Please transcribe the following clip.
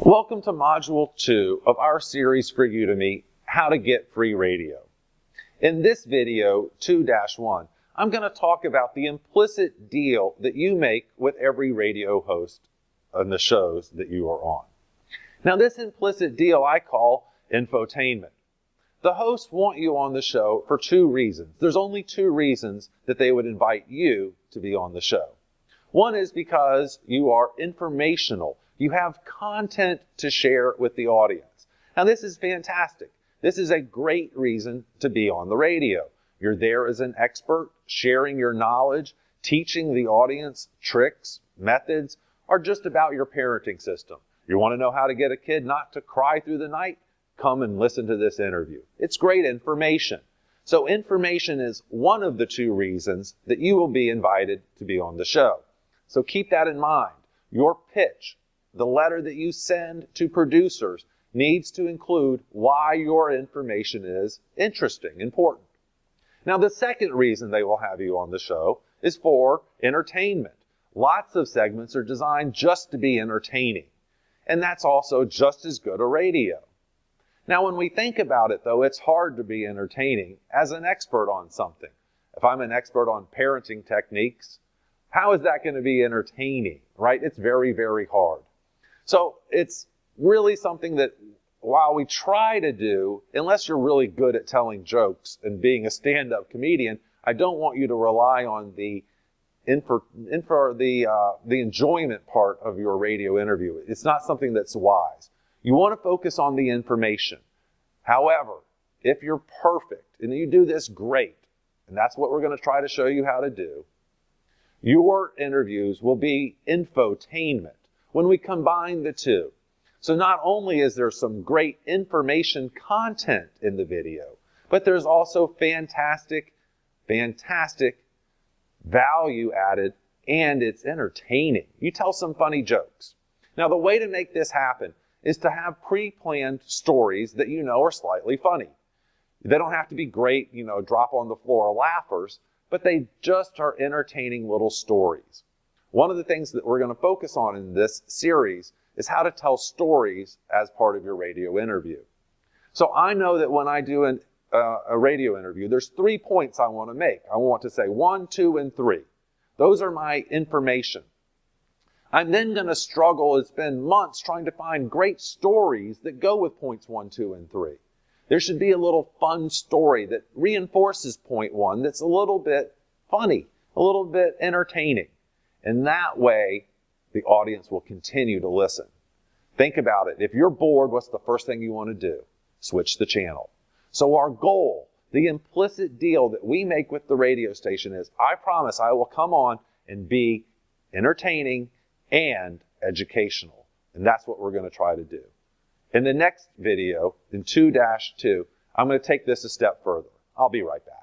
Welcome to Module 2 of our series for Udemy, How to Get Free Radio. In this video, 2-1, I'm going to talk about the implicit deal that you make with every radio host on the shows that you are on. Now, this implicit deal I call infotainment. The hosts want you on the show for two reasons. There's only two reasons that they would invite you to be on the show. One is because you are informational. You have content to share with the audience. Now, this is fantastic. This is a great reason to be on the radio. You're there as an expert, sharing your knowledge, teaching the audience tricks, methods, or just about your parenting system. You want to know how to get a kid not to cry through the night? Come and listen to this interview. It's great information. So information is one of the two reasons that you will be invited to be on the show. So keep that in mind. Your pitch, the letter that you send to producers, needs to include why your information is interesting, important. Now, the second reason they will have you on the show is for entertainment. Lots of segments are designed just to be entertaining, and that's also just as good a radio. Now, when we think about it, though, it's hard to be entertaining as an expert on something. If I'm an expert on parenting techniques, how is that going to be entertaining, right? It's very, very hard. So it's really something that while we try to do, unless you're really good at telling jokes and being a stand-up comedian, I don't want you to rely on the enjoyment part of your radio interview. It's not something that's wise. You want to focus on the information. However, if you're perfect and you do this great, and that's what we're going to try to show you how to do, your interviews will be infotainment when we combine the two. So not only is there some great information content in the video, but there's also fantastic value added, and it's entertaining. You tell some funny jokes. Now, the way to make this happen is to have pre-planned stories that you know are slightly funny. They don't have to be great, drop on the floor laughers, but they just are entertaining little stories. One of the things that we're going to focus on in this series is how to tell stories as part of your radio interview. So I know that when I do a radio interview, there's 3 points I want to make. I want to say 1, 2, and 3. Those are my information. I'm then going to struggle and spend months trying to find great stories that go with points 1, 2, and 3. There should be a little fun story that reinforces point 1 that's a little bit funny, a little bit entertaining. And that way, the audience will continue to listen. Think about it. If you're bored, what's the first thing you want to do? Switch the channel. So our goal, the implicit deal that we make with the radio station is, I promise I will come on and be entertaining and educational. And that's what we're going to try to do. In the next video, in 2-2, I'm going to take this a step further. I'll be right back.